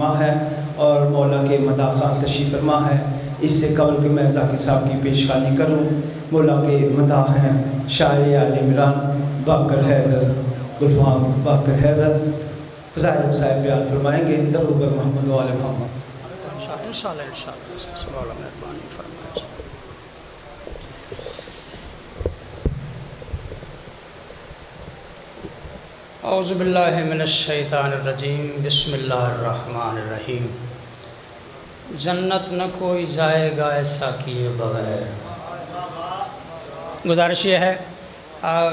फरमा है और मौला के मदाखान तशरीफ़ फरमा है। इससे कबल कि मैं ज़ाकिर साहब की पेशखानी करूँ, मौला के मदाह हैं शायर आल इमरान बाकर हैदर गुलफाम बाकर हैदर फ़ज़ाइल साहब बयान फरमाएँगे। दरूद बर मोहम्मद व आले मोहम्मद। औज़ु बिल्लाहि मिनश्शैतानिर्रजीम बिस्मिल्लाहिर्रहमानिर्रहीम। जन्नत न कोई जाएगा ऐसा किए बग़ैर। गुजारिश ये है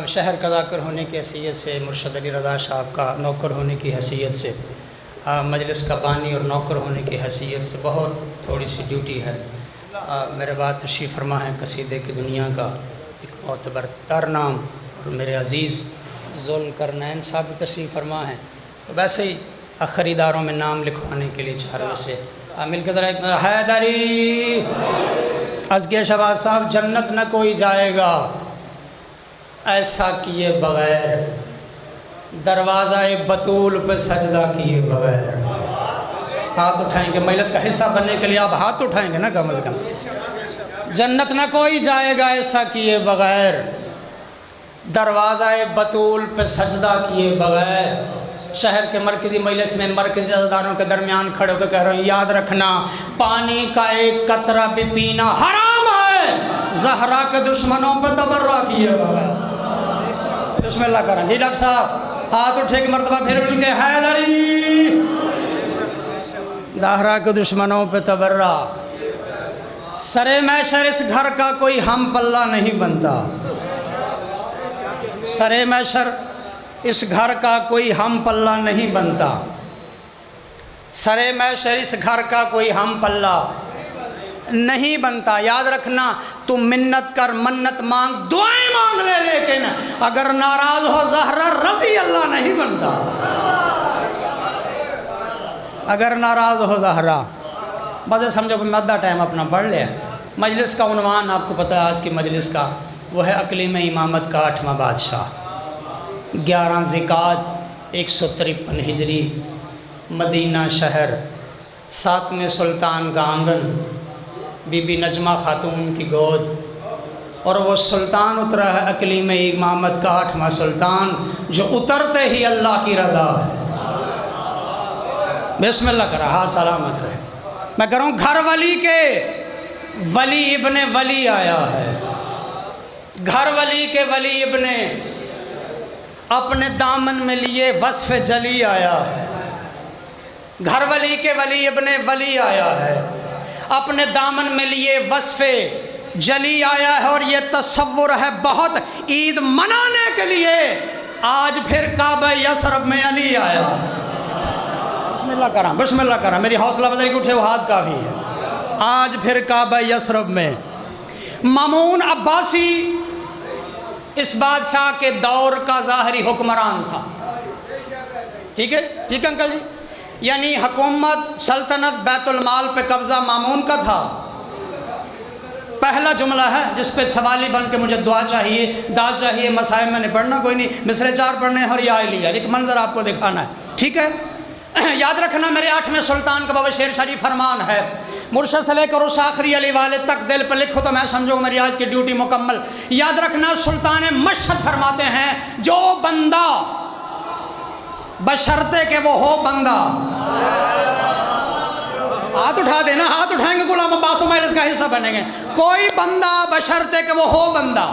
शहर का ज़ाकिर होने की हैसियत से, मुर्शद अली रज़ा साहब का नौकर होने की हैसियत से, मजलिस का बानी और नौकर होने की हैसियत से बहुत थोड़ी सी ड्यूटी है। मेरे बाद तशरीफ़ फरमा है कसीदे की दुनिया का एक मोतबर तर नाम और मेरे अज़ीज़ ज़ुल्करनैन साहब भी तशरीफ़ फरमा है। तो वैसे ही ख़रीदारों में नाम लिखवाने के लिए चारों से मिल के ज़रा एक हैदरी अज़किया शहबाज साहब, जन्नत न कोई जाएगा ऐसा किए बग़ैर, दरवाज़ा बतूल पे सजदा किए बग़ैर। हाथ उठाएंगे, मजलिस का हिस्सा बनने के लिए आप हाथ उठाएंगे ना कम अज़ कम। जन्नत न कोई जाएगा ऐसा किए बग़ैर, दरवाज़ा बतूल पे सजदा किए बग़ैर। शहर के मरकज़ी मजलिस में मरकज़ी अज़दारों के दरमियान खड़े होकर कह रहे हैं, याद रखना पानी का एक कतरा भी पीना हराम है, ज़हरा के दुश्मनों पे तबर्रा किए बग़ैर। बिस्मिल्लाह करें जी डॉक्टर साहब, हाथ उठे के मरतबा फिर मिल के हैदरी, ज़हरा के दुश्मनों पे तबर्रा। सरे मैशर इस घर का कोई हम पल्ला नहीं बनता, सरे मैशर इस घर का कोई हम पल्ला नहीं बनता, सरे मैशर इस घर का कोई हम पल्ला नहीं बनता। याद रखना तू मिन्नत कर, मन्नत मांग, दुआएं मांग ले, लेकिन अगर नाराज हो ज़हरा रज़ी अल्लाह नहीं बनता। अगर नाराज हो ज़हरा बस समझो कि मद्दा टाइम अपना बढ़ लिया। मजलिस का उन्वान आपको पता है आज की मजलिस का, वो है अक़लीम इमामत का 8वां बादशाह। 11 ज़िकात 153 हिजरी, मदीना शहर, 7वें सुल्तान का आंगन, बीबी नजमा खातून की गोद, और वो सुल्तान उतरा है अक़लीम इमामत का 8वां सुल्तान, जो उतरते ही अल्लाह की रज़ा है। बिस्मिल्लाह करा, हाल सलामत रहे। मैं कह रहा हूँ घर वली के वली इब्ने वली आया है, घर वली के वली इब्ने अपने दामन में लिए वस्फ़ जली आया है। घर वली के वली इब्ने वली आया है, अपने दामन में लिए वस्फ़ जली आया है। और ये तसव्वुर है बहुत ईद मनाने के लिए, आज फिर काबा यसरब में अली आया। बिस्मिल्लाह करा, बिस्मिल्लाह करा, मेरी हौसला बदल के उठे वो हाथ काफ़ी है। आज फिर काबा यसरब में मामून अब्बासी इस बादशाह के दौर का ज़ाहरी हुक्मरान था। ठीक है, ठीक है अंकल जी, यानी हुकूमत सल्तनत बैतुल माल पे कब्ज़ा मामून का था। पहला जुमला है जिस पे सवाली बन के मुझे दुआ चाहिए, दाल चाहिए, मसाइब मैंने पढ़ना कोई नहीं, मिसरे 4 पढ़ने हैं और या लिया, एक मंजर आपको दिखाना है। ठीक है, याद रखना मेरे 8वें सुल्तान का बाबा शेर शरीफ फरमान है, मुर्शद से लेकर उस आखिरी अली वाले तक दिल पर लिखो तो मैं समझूँ मेरी आज की ड्यूटी मुकम्मल। याद रखना सुल्तान मशहद फरमाते हैं, जो बंदा बशर्ते के वो हो बंदा। हाथ उठा देना, हाथ उठाएंगे गुलाम अब्बास उमैर का हिस्सा बनेंगे। कोई बंदा बशर्ते के वो हो बंदा,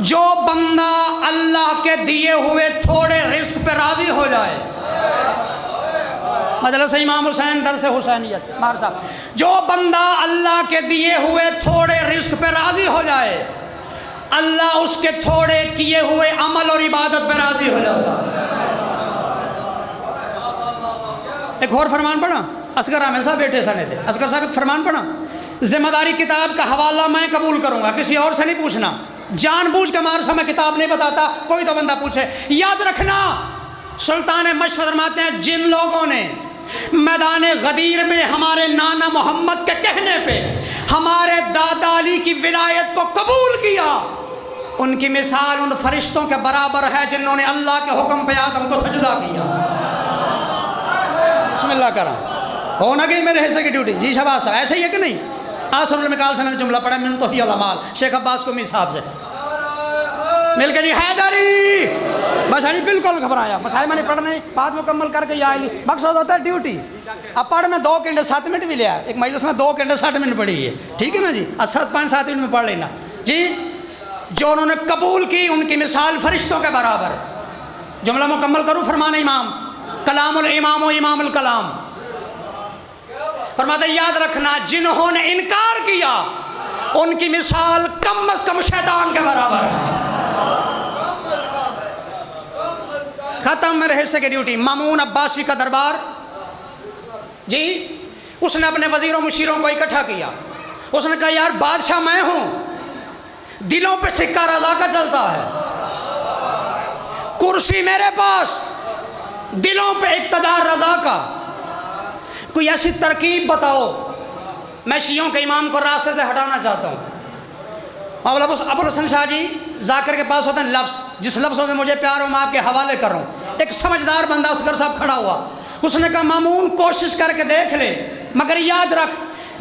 जो बंदा अल्लाह के दिए हुए थोड़े रिस्क पे राजी हो जाए। मजलिस इमाम हुसैन दर से हुसैनियत मार साहब, जो बंदा अल्लाह के दिए हुए थोड़े रिस्क पे राजी हो जाए, अल्लाह उसके थोड़े किए हुए अमल और इबादत पे राजी हो जाता। एक और फरमान पढ़ा, असगर हमेशा बैठे सने थे, असगर साहब एक फरमान पढ़ा, जिम्मेदारी किताब का हवाला मैं कबूल करूंगा, किसी और से नहीं पूछना, जानबूझ के मार समय किताब नहीं बताता, कोई तो बंदा पूछे। याद रखना सुल्तान मशहद फरमाते हैं, जिन लोगों ने मैदान गदीर में हमारे नाना मोहम्मद के कहने पे हमारे दादा अली की विलायत को कबूल किया, उनकी मिसाल उन फरिश्तों के बराबर है जिन्होंने अल्लाह के हुक्म पे आदम को सजदा किया। बिस्मिल्लाह करा हो ना गई मेरे हिस्से की ड्यूटी। जी शाबाश, ऐसे ही है कि नहीं? आसर मिकाल से मैंने जुमला पढ़ा, मिन तो ही अलामाल, शेख अब्बास को साहब से मिल के जी हैदरी बस अभी बिल्कुल घबराया। मसाई मैंने पढ़ने बात मुकम्मल करके या मकसद होता है ड्यूटी। अब पढ़ में 2 घंटे 7 मिनट भी लिया, एक महिला में 2 घंटे 60 मिनट पढ़ी है, ठीक है ना जी? 5-7 मिनट में पढ़ लेना जी। जो उन्होंने कबूल की उनकी मिसाल फरिश्तों के बराबर। जुमला मुकम्मल करूँ, फरमान इमाम कलामुल इमाम व इमामुल कलाम। फरमाते याद रखना जिन्होंने इनकार किया उनकी मिसाल कम अज कम शैतान के बराबर है। खत्म मेरे हिस्से की ड्यूटी। मामून अब्बासी का दरबार जी, उसने अपने वजीरों मुशीरों को इकट्ठा किया। उसने कहा यार बादशाह मैं हूं, दिलों पे सिक्का रजा का चलता है, कुर्सी मेरे पास, दिलों पे इक्तदार रजा का। कोई ऐसी तरकीब बताओ, मैं शियों के इमाम को रास्ते से हटाना चाहता हूँ। अबुल हसन शाह जी जाकिर के पास होते हैं लफ्ज़, जिस लफ्ज़ों से मुझे प्यार हो मैं आपके हवाले कर रहा हूँ। एक समझदार बंदा असगर साहब खड़ा हुआ, उसने कहा मामून कोशिश करके देख ले, मगर याद रख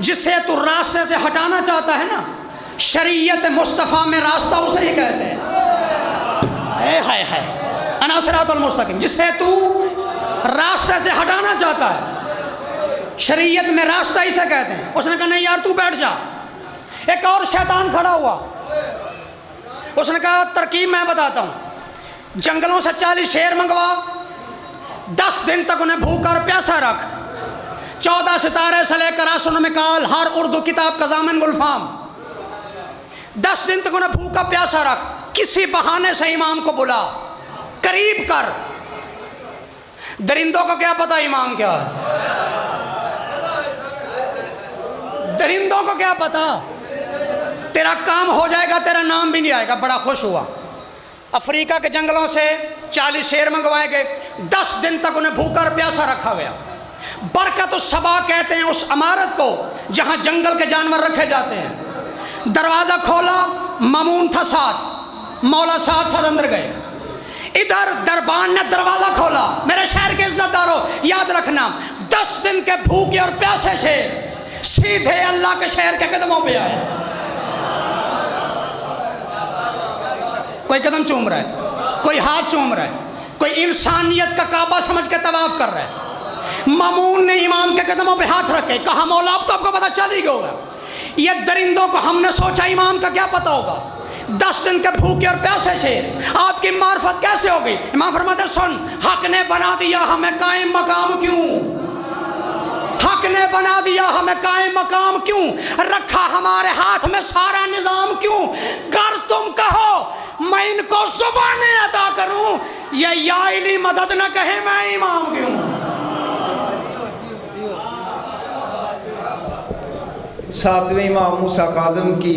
जिसे तू रास्ते से हटाना चाहता है ना, शरीयत मुस्तफ़ा में रास्ता उसे ही कहते हैं। हाय हाय अना सिरातुल मुस्तकीम, जिसे तू रास्ते से हटाना चाहता है शरीयत में रास्ता इसे कहते हैं। उसने कहा नहीं यार तू बैठ जा। एक और शैतान खड़ा हुआ, उसने कहा तरकीब मैं बताता हूँ, जंगलों से 40 शेर मंगवा, 10 दिन तक उन्हें भूखा और प्यासा रख, 14 सितारे से लेकर आसमानों में काल हर उर्दू किताब का ज़ामिन गुलफाम, 10 दिन तक उन्हें भूखा प्यासा रख, किसी बहाने से इमाम को बुला, करीब कर। दरिंदों को क्या पता इमाम क्या है, दरिंदों को क्या पता, तेरा काम हो जाएगा, तेरा नाम भी नहीं आएगा। बड़ा खुश हुआ। अफ्रीका के जंगलों से 40 शेर मंगवाए गए, 10 दिन तक उन्हें भूखा और प्यासा रखा गया। बरकत सबा कहते हैं उस इमारत को जहां जंगल के जानवर रखे जाते हैं। दरवाज़ा खोला, मामून था साथ, मौला साथ अंदर गए। इधर दरबान ने दरवाज़ा खोला, मेरे शहर के इज्जतदारों याद रखना 10 दिन के भूखे और प्यासे शेर सीधे अल्लाह के शहर के कदमों पे आए। कोई कदम चूम रहा है, कोई हाथ चूम रहा है, कोई इंसानियत का काबा समझ के तवाफ कर रहा है। मामून ने इमाम के कदमों पे हाथ रखे, कहा मौला अब तो आपको पता चल ही होगा। ये दरिंदों को हमने सोचा इमाम का क्या पता होगा, 10 दिन के भूखे और प्यासे शेर आपकी मार्फत कैसे हो गई। इमाम फरमाते सुन, हक ने बना दिया हमें कायम मकाम क्यों, हक ने बना दिया हमें कायम मकाम क्यों, रखा हमारे हाथ में सारा निजाम क्यों। कर तुम कहो मैं इनको जुबानी अदा करूं, ये या इली मदद न कहे मैं इमाम क्यों। सातवें इमाम मूसा काज़िम की